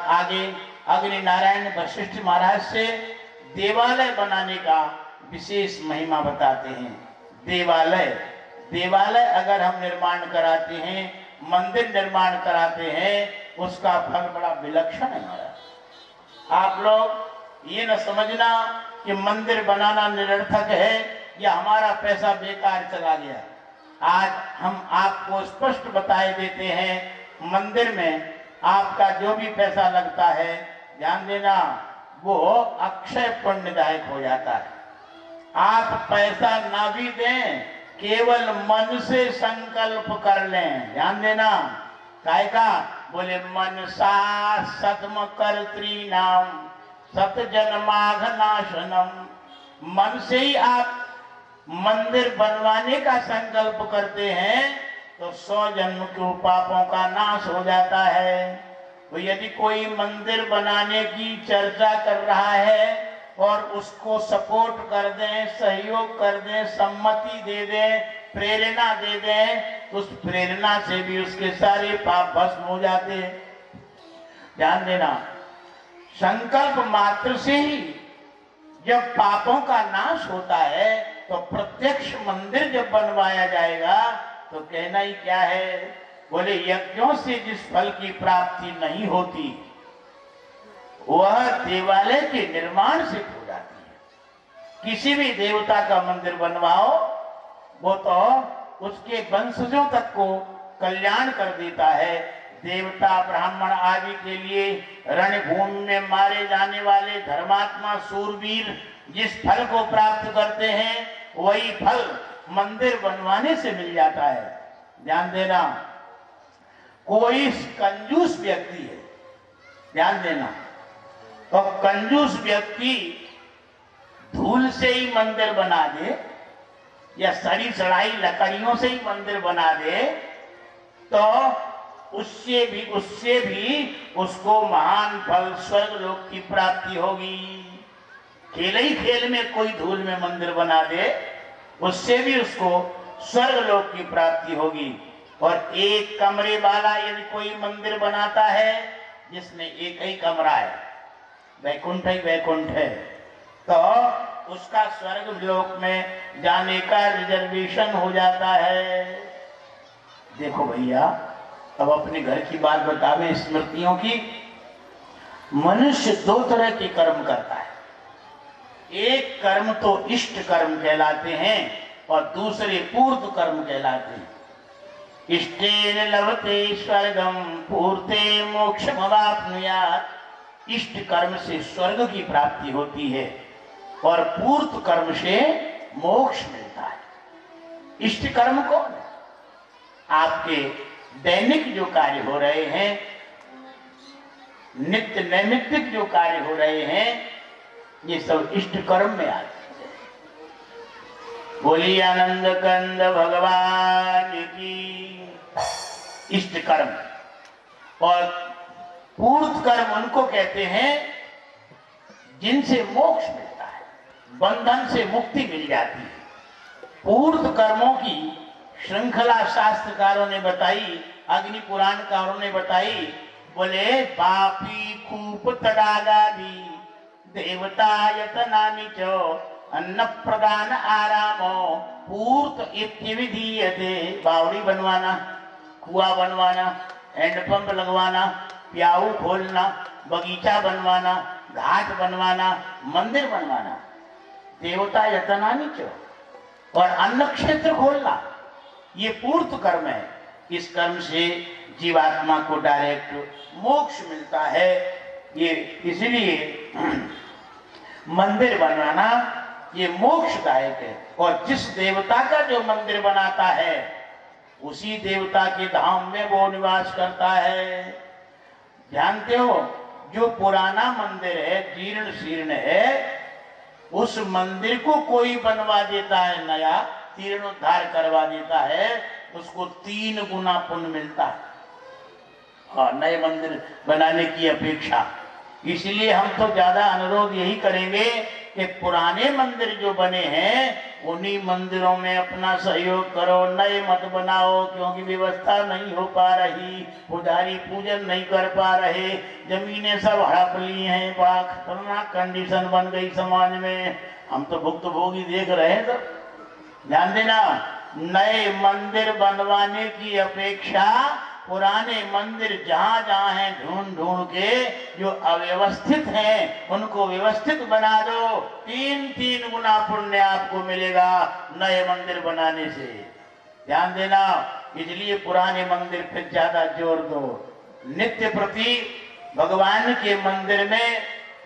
आगे अग्नि नारायण वशिष्ठ महाराज से देवालय बनाने का विशेष महिमा बताते हैं। देवालय अगर हम निर्माण कराते हैं, मंदिर निर्माण कराते हैं, उसका फल बड़ा विलक्षण है महाराज। आप लोग ये न समझना कि मंदिर बनाना निरर्थक है या हमारा पैसा बेकार चला गया। आज हम आपको स्पष्ट बताए देते हैं, मंदिर में आपका जो भी पैसा लगता है, ध्यान देना, वो अक्षय पुण्यदायक हो जाता है। आप पैसा ना भी दें, केवल मन से संकल्प कर लें। ध्यान देना, काय का बोले मनसा सद्म कर्त्री नाम सत जन्माघ नाशनम। मन से ही आप मंदिर बनवाने का संकल्प करते हैं तो 100 जन्म के पापों का नाश हो जाता है। तो यदि कोई मंदिर बनाने की चर्चा कर रहा है और उसको सपोर्ट कर दें, सहयोग कर दें, सम्मति दे दें, प्रेरणा दे दें, तो उस प्रेरणा से भी उसके सारे पाप भस्म हो जाते हैं। ध्यान देना, संकल्प मात्र से ही जब पापों का नाश होता है तो प्रत्यक्ष मंदिर जब बनवाया जाएगा तो कहना ही क्या है। बोले यज्ञों से जिस फल की प्राप्ति नहीं होती वह देवालय के निर्माण से हो जाती है। किसी भी देवता का मंदिर बनवाओ, वो तो उसके वंशजों तक को कल्याण कर देता है। देवता ब्राह्मण आदि के लिए रणभूमि में मारे जाने वाले धर्मात्मा सूरवीर जिस फल को प्राप्त करते हैं, वही फल मंदिर बनवाने से मिल जाता है। ध्यान देना, कोई कंजूस व्यक्ति है, ध्यान देना, तो कंजूस व्यक्ति धूल से ही मंदिर बना दे या सड़ी सड़ाई लकड़ियों से ही मंदिर बना दे तो उससे भी उसको महान फल स्वर्ग लोक की प्राप्ति होगी। खेल ही खेल में कोई धूल में मंदिर बना दे, उससे भी उसको स्वर्ग लोक की प्राप्ति होगी। और एक कमरे वाला यदि कोई मंदिर बनाता है जिसमें एक ही कमरा है, वैकुंठ ही वैकुंठ है, तो उसका स्वर्ग लोक में जाने का रिजर्वेशन हो जाता है। देखो भैया, अब अपने घर की बात बतावे स्मृतियों की। मनुष्य 2 तरह के कर्म करता है। एक कर्म तो इष्ट कर्म कहलाते हैं और दूसरे पूर्त कर्म कहलाते हैं। इष्टेन लभते स्वर्गम पूर्ते मोक्षमवाप्नुयात्। इष्ट कर्म से स्वर्ग की प्राप्ति होती है और पूर्त कर्म से मोक्ष मिलता है। इष्ट कर्म कौन है? आपके दैनिक जो कार्य हो रहे हैं, नित्य नैमित्तिक जो कार्य हो रहे हैं, ये सब इष्ट कर्म में आते हैं। बोलिए आनंद कंद भगवान की। इष्ट कर्म और पूर्त कर्म उनको कहते हैं जिनसे मोक्ष मिलता है, बंधन से मुक्ति मिल जाती है। पूर्त कर्मों की श्रृंखला शास्त्रकारों ने बताई, अग्नि पुराणकारों ने बताई। बोले पापी कूप तड़ागादि देवता यतनानि च अन्न प्रदान आरामो पूर्त इत्यविधीयते। बावड़ी बनवाना, कुआं बनवाना, हैंडपंप लगवाना, प्याऊ खोलना, बगीचा बनवाना, घाट बनवाना, मंदिर बनवाना, देवता यतनानि च, और अन्न क्षेत्र खोलना, ये पूर्त कर्म है। इस कर्म से जीवात्मा को डायरेक्ट मोक्ष मिलता है। ये इसलिए मंदिर बनाना ये मोक्षदायक है। और जिस देवता का जो मंदिर बनाता है उसी देवता के धाम में वो निवास करता है। जानते हो, जो पुराना मंदिर है, जीर्ण शीर्ण है, उस मंदिर को कोई बनवा देता है, नया जीर्णोद्धार करवा देता है, उसको 3 गुना पुण्य मिलता है और नए मंदिर बनाने की अपेक्षा। इसलिए हम तो ज्यादा अनुरोध यही करेंगे कि पुराने मंदिर जो बने हैं उन्हीं मंदिरों में अपना सहयोग करो, नए मत बनाओ, क्योंकि व्यवस्था नहीं हो पा रही, पुजारी पूजन नहीं कर पा रहे, जमीनें सब हड़प ली हैं, बड़ा खतरनाक कंडीशन बन गई समाज में। हम तो भुक्तभोगी देख रहे हैं। सब ध्यान देना, नए मंदिर बनवाने की अपेक्षा पुराने मंदिर जहां जहां हैं ढूंढ ढूंढ के जो अव्यवस्थित हैं उनको व्यवस्थित बना दो। 3 गुना पुण्य आपको मिलेगा नए मंदिर बनाने से। ध्यान देना, इसलिए पुराने मंदिर पे ज्यादा जोर दो। नित्य प्रति भगवान के मंदिर में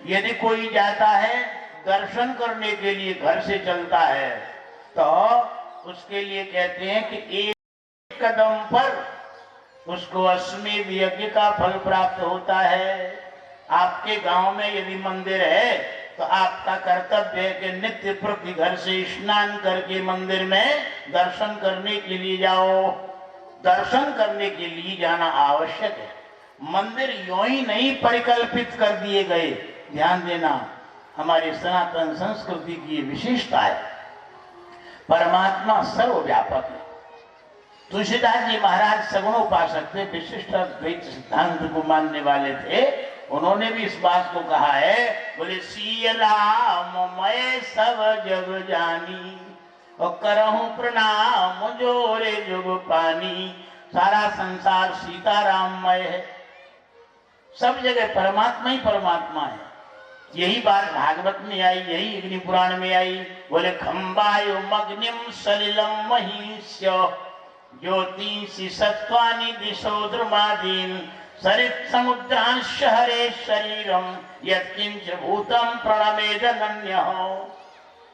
यदि कोई जाता है दर्शन करने के लिए, घर से चलता है, तो उसके लिए कहते हैं कि एक कदम पर उसको अश्वमेध यज्ञ का फल प्राप्त होता है। आपके गांव में यदि मंदिर है तो आपका कर्तव्य है कि नित्य प्रति घर से स्नान करके मंदिर में दर्शन करने के लिए जाओ। दर्शन करने के लिए जाना आवश्यक है। मंदिर यूं ही नहीं परिकल्पित कर दिए गए। ध्यान देना, हमारी सनातन संस्कृति की विशेषता है, परमात्मा सर्वव्यापक है। तुलसीदास जी महाराज सगुणोपासक थे, विशिष्ट द्वैत सिद्धांत को मानने वाले थे। उन्होंने भी इस बात को कहा है, बोले सिय राम मैं सब जग जानी और करहूं प्रणाम जोरे जुग पानी। सारा संसार सीताराममय है, सब जगह परमात्मा ही परमात्मा है। यही बात भागवत में आई, यही अग्नि पुराण में आई। बोले खम्बायो मग्निम सलिलम महिष्य ज्योतिषि सत्वानि दिशो द्रुमादीन सरित समुद्रांश हरे शरीरम यत्किंच भूतम प्रणमेदनन्यः।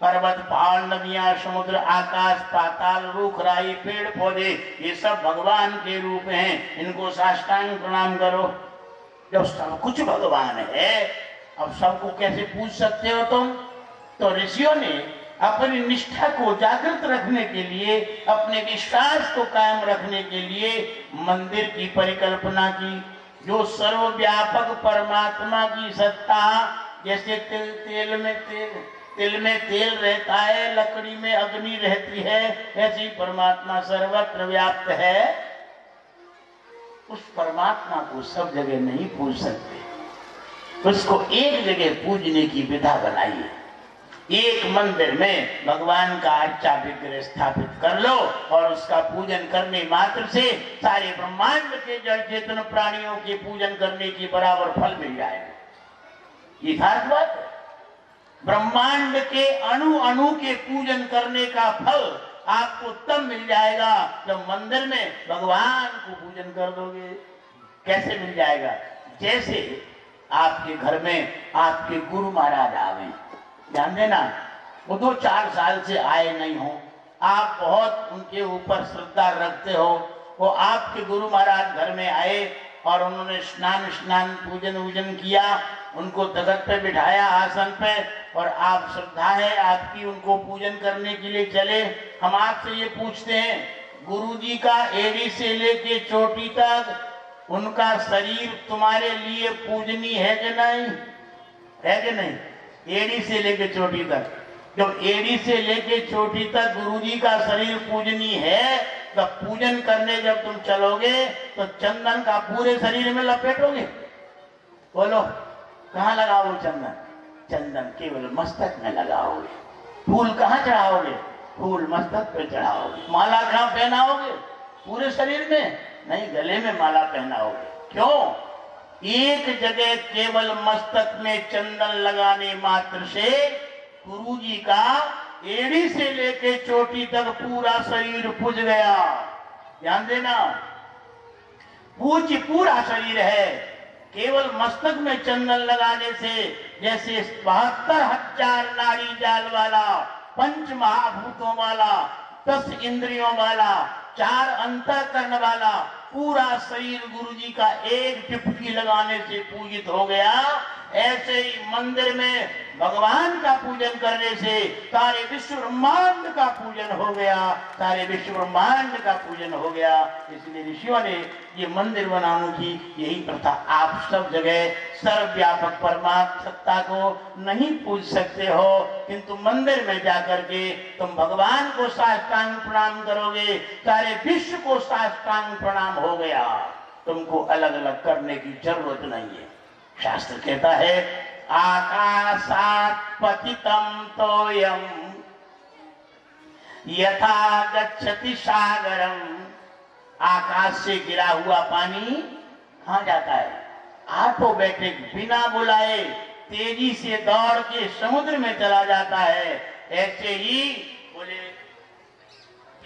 पर्वत पहाड़ नदियां समुद्र आकाश पाताल रूख राई पेड़ पौधे ये सब भगवान के रूप हैं, इनको साष्टांग प्रणाम करो। जब सब कुछ भगवान है अब सबको कैसे पूज सकते हो तुम? तो ऋषियों ने अपनी निष्ठा को जागृत रखने के लिए, अपने विश्वास को कायम रखने के लिए मंदिर की परिकल्पना की। जो सर्वव्यापक परमात्मा की सत्ता, जैसे तिल में तेल रहता है, लकड़ी में अग्नि रहती है, ऐसी परमात्मा सर्वत्र व्याप्त है। उस परमात्मा को सब जगह नहीं पूज सकते, उसको एक जगह पूजने की विधा बनाइए। एक मंदिर में भगवान का अर्चा विग्रह स्थापित कर लो और उसका पूजन करने मात्र से सारे ब्रह्मांड के जड़ चेतन प्राणियों के पूजन करने की बराबर फल मिल जाएगा। यथार्थ बात है। ब्रह्मांड के अणु अणु के पूजन करने का फल आपको तब मिल जाएगा जब मंदिर में भगवान को पूजन कर दोगे। कैसे मिल जाएगा? जैसे आपके घर में आपके गुरु महाराज आवे, ध्यान देना, वो 2-4 साल से आए नहीं हो, आप बहुत उनके ऊपर श्रद्धा रखते हो, वो आपके गुरु महाराज घर में आए और उन्होंने स्नान पूजन वूजन किया, उनको तख्त पे बिठाया आसन पे, और आप श्रद्धा है आपकी उनको पूजन करने के लिए चले। हम आपसे ये पूछते हैं, गुरु जी का एड़ी से लेके चोटी तक उनका शरीर तुम्हारे लिए पूजनीय है कि नहीं? है कि नहीं? एड़ी से लेके चोटी तक, जब एड़ी से लेके चोटी तक गुरुजी का शरीर पूजनीय है, तो पूजन करने जब तुम चलोगे तो चंदन का पूरे शरीर में लपेटोगे? बोलो, कहाँ लगाओगे चंदन? चंदन केवल मस्तक में लगाओगे। फूल कहाँ चढ़ाओगे? फूल मस्तक पे चढ़ाओगे। माला कहाँ पहनाओगे? पूरे शरीर में नहीं, गले में माला पहनाओगे। क्यों? एक जगह केवल मस्तक में चंदन लगाने मात्र से गुरुजी का एड़ी से लेके चोटी तक पूरा शरीर पूज गया। ध्यान देना, पूज्य पूरा शरीर है। केवल मस्तक में चंदन लगाने से, जैसे 72,000 नाड़ी जाल वाला, 5 महाभूतों वाला, 10 इंद्रियों वाला, 4 अंतःकरण वाला पूरा शरीर गुरुजी का एक टिपकी लगाने से पूजित हो गया, ऐसे ही मंदिर में भगवान का पूजन करने से सारे विश्व ब्रह्मांड का पूजन हो गया, सारे विश्व ब्रह्मांड का पूजन हो गया। इसलिए ऋषियों ने ये मंदिर बनाने की यही प्रथा। आप सब जगह सर्वव्यापक परमात्मा सत्ता को नहीं पूज सकते हो, किंतु मंदिर में जाकर के तुम भगवान को साष्टांग प्रणाम करोगे, सारे विश्व को साष्टांग प्रणाम हो गया। तुमको अलग अलग करने की जरूरत नहीं है। शास्त्र कहता है आकाशात् पतितं तोयं यथा गच्छति सागरम। आकाश से गिरा हुआ पानी कहाँ जाता है? ऑटोमेटिक बिना बुलाए तेजी से दौड़ के समुद्र में चला जाता है। ऐसे ही बोले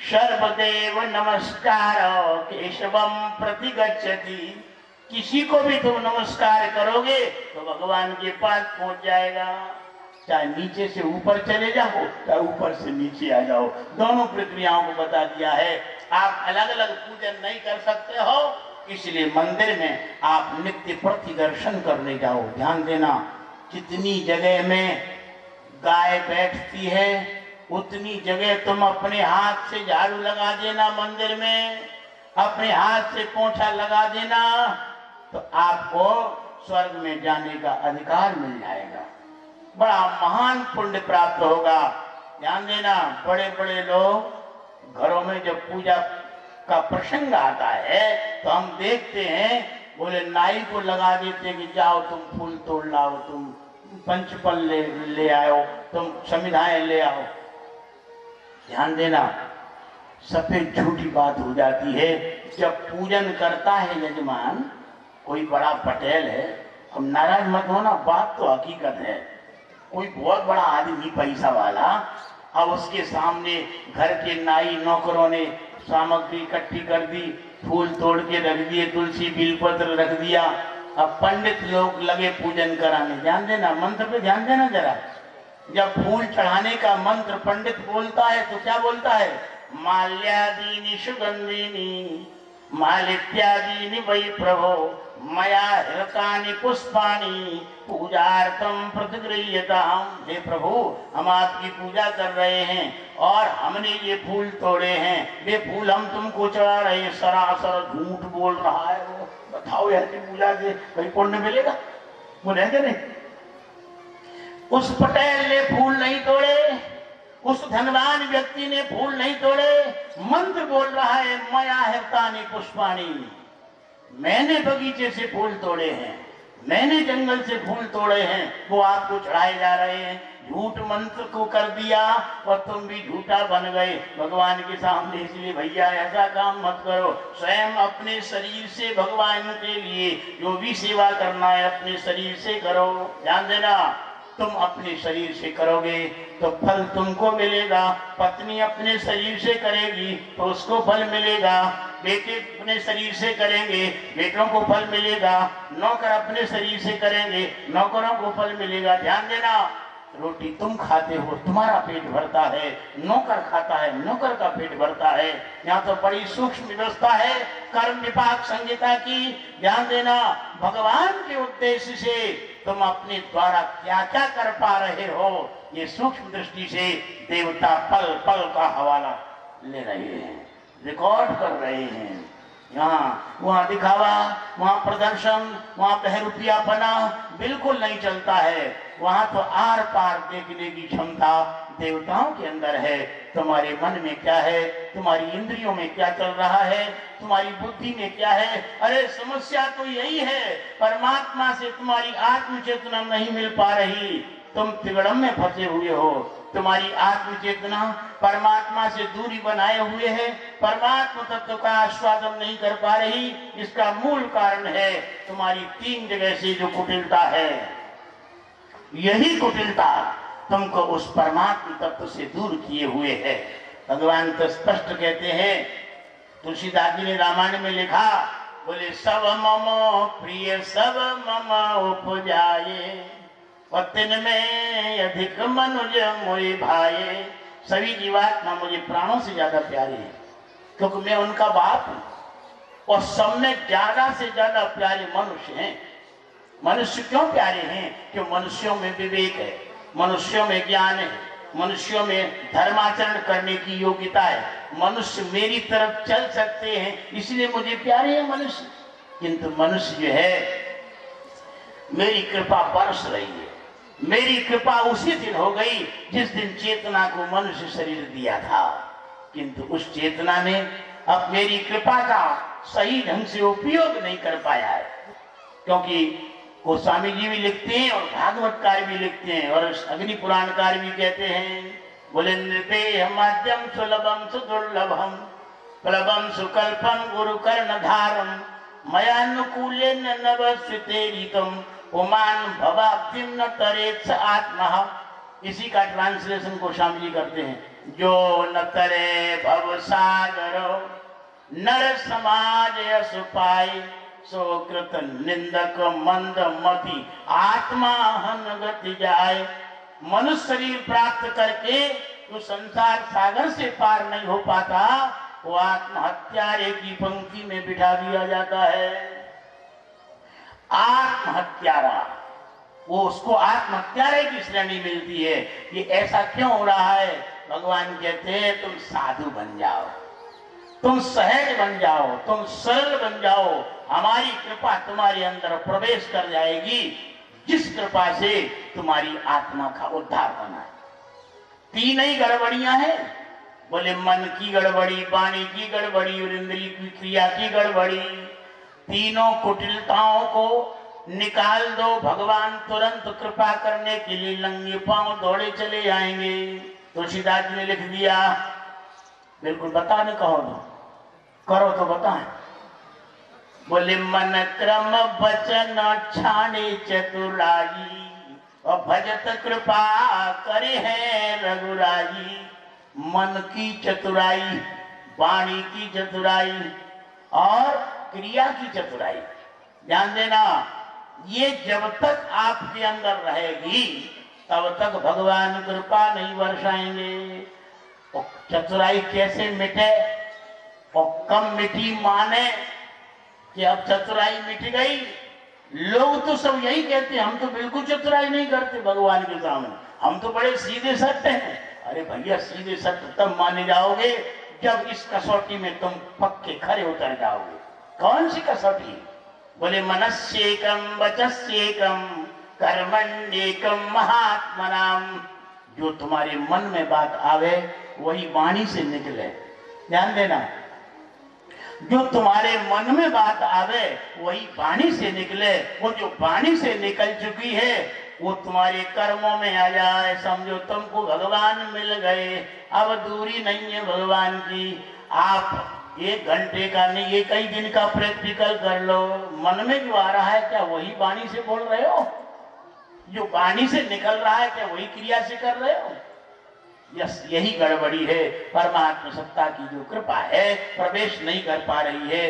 सर्वदेव नमस्कार केशवम प्रतिगच्छति। किसी को भी तुम नमस्कार करोगे तो भगवान के पास पहुंच जाएगा। चाहे नीचे से ऊपर चले जाओ, चाहे ऊपर से नीचे आ जाओ, दोनों प्रक्रियाओं को बता दिया है। आप अलग अलग पूजन नहीं कर सकते हो, इसलिए मंदिर में आप नित्य प्रति दर्शन करने जाओ। ध्यान देना, जितनी जगह में गाय बैठती है उतनी जगह तुम अपने हाथ से झाड़ू लगा देना, मंदिर में अपने हाथ से पोंछा लगा देना, तो आपको स्वर्ग में जाने का अधिकार मिल जाएगा। बड़ा महान पुण्य प्राप्त होगा। ध्यान देना, बड़े बड़े लोग घरों में जब पूजा का प्रसंग आता है तो हम देखते हैं, बोले नाई को लगा देते कि जाओ तुम फूल तोड़ लाओ, तुम पंचफल ले आओ, तुम समिधाएं ले आओ। ध्यान देना, सफेद झूठी बात हो जाती है। जब पूजन करता है यजमान, कोई बड़ा पटेल है, अब नाराज मत होना, बात तो हकीकत है। कोई बहुत बड़ा आदमी पैसा वाला, अब उसके सामने घर के नाई नौकरों ने सामग्री इकट्ठी कर दी, फूल तोड़ के रख दिए, तुलसी बिलपत्र रख दिया। अब पंडित लोग लगे पूजन कराने। ध्यान देना, मंत्र पे ध्यान देना जरा। जब फूल चढ़ाने का मंत्र पंडित बोलता है तो क्या बोलता है? माल्यादीनि सुगंधिनी मालित्यादीनि वै प्रभो मया हृतानि पुष्पाणि पूजार्थम प्रतिगृह्यताम्। हे प्रभु, हम आपकी पूजा कर रहे हैं और हमने ये फूल तोड़े हैं, वे फूल हम तुमको चढ़ा रहे हैं। सरासर झूठ बोल रहा है वो। बताओ ऐसी पूजा से कहीं पुण्य मिलेगा? बोले क्या नहीं? उस पटेल ने फूल नहीं तोड़े, उस धनवान व्यक्ति ने फूल नहीं तोड़े, मंत्र बोल रहा है मया हृतानि पुष्पाणि। मैंने बगीचे से फूल तोड़े हैं, मैंने जंगल से फूल तोड़े हैं, वो आपको चढ़ाए जा रहे हैं। झूठ मंत्र को कर दिया और तुम भी झूठा बन गए भगवान के सामने। इसलिए भैया ऐसा काम मत करो। स्वयं अपने शरीर से भगवान के लिए जो भी सेवा करना है अपने शरीर से करो। ध्यान देना, तुम अपने शरीर से करोगे तो फल तुमको मिलेगा। पत्नी अपने शरीर से करेगी तो उसको फल मिलेगा। बेटे अपने शरीर से करेंगे, बेटों को फल मिलेगा। नौकर अपने शरीर से करेंगे, नौकरों को फल मिलेगा। ध्यान देना, रोटी तुम खाते हो, तुम्हारा पेट भरता है, नौकर खाता है, नौकर का पेट भरता है। यहाँ तो बड़ी सूक्ष्म व्यवस्था है कर्म विपाक संहिता की। ध्यान देना, भगवान के उद्देश्य से तुम अपने द्वारा क्या क्या कर पा रहे हो, ये सूक्ष्म दृष्टि से देवता पल पल का हवाला ले रहे हैं, रिकॉर्ड कर रहे हैं। यहाँ वहाँ दिखावा, वहाँ प्रदर्शन, वहाँ बहरूपियापना बिल्कुल नहीं चलता है। वहाँ तो आर पार देखने की क्षमता देवताओं के अंदर है। तुम्हारे मन में क्या है, तुम्हारी इंद्रियों में क्या चल रहा है, तुम्हारी बुद्धि में क्या है। अरे समस्या तो यही है, परमात्मा से तुम्हारी आत्म चेतना नहीं मिल पा रही, तुम तिगड़म में फंसे हुए हो। तुम्हारी आत्म चेतना परमात्मा से दूरी बनाए हुए है, परमात्मा तत्व का आस्वादन नहीं कर पा रही। इसका मूल कारण है तुम्हारी 3 जगह से जो कुटिलता है। यही कुटिलता तुमको उस परमात्मा तत्व से दूर किए हुए है। भगवान तो स्पष्ट कहते हैं, तुलसीदास जी ने रामायण में लिखा, बोले सब मम प्रिय सब मम उपजाए और तिन में अधिक मनुज मोए भाए। सभी जीवात्मा मुझे प्राणों से ज्यादा प्यारे हैं, क्योंकि मैं उनका बाप हूं और सब में ज्यादा से ज्यादा प्यारे मनुष्य हैं। मनुष्य क्यों प्यारे हैं? कि मनुष्यों में विवेक है, मनुष्यों में ज्ञान है, मनुष्यों में धर्माचरण करने की योग्यता है, मनुष्य मेरी तरफ चल सकते हैं, इसलिए मुझे प्यारे हैं मनुष्य। किंतु मनुष्य जो है, मेरी कृपा बरस रही है। मेरी कृपा उसी दिन हो गई जिस दिन चेतना को मनुष्य शरीर दिया था, किंतु उस चेतना ने अब मेरी कृपा का सही ढंग से उपयोग नहीं कर पाया है। क्योंकि गोस्वामी जी भी लिखते हैं और भागवतकार भी लिखते हैं और अग्नि पुराणकार भी कहते हैं, बोले नृपेय माध्यम सुलभम सुदुर्लभम प्लवम सुकल्पम गुरु कर्ण धारम मयानुकूले नवस्वितेरितम उमान भवाब्धिम न तरेत आत्मा। इसी का ट्रांसलेशन गोस्वामी जी करते हैं, जो न तरे भव सागर नर समाज यश पाई सो कृत निंदक मंद मति आत्मा हन गति जाए। मनुष्य शरीर प्राप्त करके जो संसार सागर से पार नहीं हो पाता, वो आत्महत्यारे की पंक्ति में बिठा दिया जाता है। आत्महत्यारा, वो उसको आत्महत्यारे की श्रेणी मिलती है। ये ऐसा क्यों हो रहा है? भगवान कहते हैं तुम साधु बन जाओ, तुम सहज बन जाओ, तुम सरल बन जाओ, हमारी कृपा तुम्हारे अंदर प्रवेश कर जाएगी, जिस कृपा से तुम्हारी आत्मा का उद्धार होना है। तीन ही गड़बड़ियां हैं, बोले मन की गड़बड़ी, वाणी की गड़बड़ी और इंद्रिय की क्रिया की गड़बड़ी। तीनों कुटिलताओं को निकाल दो, भगवान तुरंत कृपा करने के लिए नंगे पांव दौड़े चले आएंगे। तुलसीदास जी ने लिख दिया, बिल्कुल बताने कहो तो करो तो बताएं। बोले मन क्रम वचन छाने चतुराई और भजत कृपा करे है रघुराई। मन की चतुराई, वाणी की चतुराई और क्रिया की चतुराई, ध्यान देना, ये जब तक आपके अंदर रहेगी तब तक भगवान कृपा नहीं बरसाएंगे। और चतुराई कैसे मिटे? और कम मिटी माने कि अब चतुराई मिट गई। लोग तो सब यही कहते हैं, हम तो बिल्कुल चतुराई नहीं करते भगवान के सामने, हम तो बड़े सीधे सत्य हैं। अरे भैया, सीधे सत्य तब माने जाओगे जब इस कसौटी में तुम पक्के खरे उतर जाओगे। कौन सी कसौटी? बोले मनस्येकम वचस्येकम कर्मण्येकम महात्मनाम। जो तुम्हारे मन में बात आवे वही वाणी से निकले। ध्यान देना, जो तुम्हारे मन में बात आवे वही वाणी से निकले। वो जो वाणी से निकल चुकी है वो तुम्हारे कर्मों में आ जाए, समझो तुमको भगवान मिल गए। अब दूरी नहीं है भगवान की। आप 1 घंटे का नहीं, ये कई दिन का प्रैक्टिकल कर लो। मन में जो आ रहा है क्या वही वाणी से बोल रहे हो? जो वाणी से निकल रहा है क्या वही क्रिया से कर रहे हो? यस, यही गड़बड़ी है। परमात्मा सत्ता की जो कृपा है प्रवेश नहीं कर पा रही है।